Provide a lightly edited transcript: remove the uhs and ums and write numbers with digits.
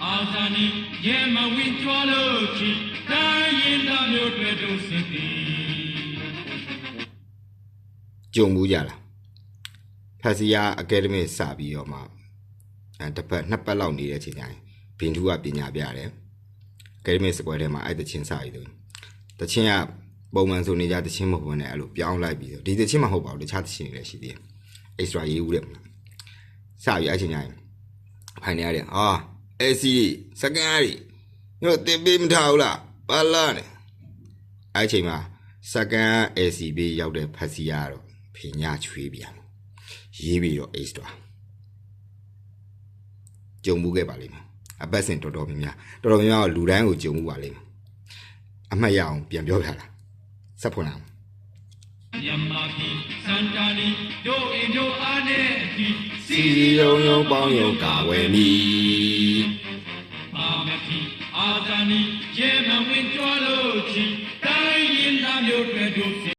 အာဇာနီရဲမဝင်းကြွားလို့ချီတိုင်းရင်သားမျိုးတွေတို့စစ်သည်ကြုံမှုကြလားဖက်စီယာအကယ်ဒမီစပြီးတော့မှတစ်ပတ်နှစ်ပတ်လောက်နေတဲ့အချိန်တိုင်းဘင်ထူးကပညာပြတယ်အကယ်ဒမီစကွဲထဲမှာအဲ့တချင်းစပြီးတော့တချင်းကပုံမှန်ဆိုနေကြတချင်းမဟုတ်ဘဲနဲ့အဲ့လိုပြောင်းလိုက်ပြီးတော့ဒီတချင်းမဟုတ်ပါဘူးတခြားတချင်းတွေလည်းရှိသေးတယ် extra ရေးဦးတယ်စပြီးအချင်းတိုင်းဖိုင်နေရတယ်ဟာAC စကန်ရီညို့တင်ပေးမထားဘူးလားဘာလာနဲ့အဲ့ချိန်မှာစကန် AC ဘေးရောက်တဲ့ဖက်စီယာတော့ဖေညာချွေးပြန်ရေးပြီးတော့ extra ကြုံမှုခဲ့ပါလိမ့်မယ်အပတ်စဉ်တော်တော်များများလူတိုင်းကိုကြုံမှုပါလိမ့်မယ်အမှတ်ရအောင်ပြန်ပြောပြတာစက်ဖွင့်အောင်မြန်မာပြည်စံတာလီတို့အင်တို့အားနဲ့အတီးစီယုံယုံပေါင်းယုံကာဝယ်မီအာမတီအာဇာနီရဲမဝင်းကြွားလို့ချီတိုင်းရင်သားမျိုးတွေတို့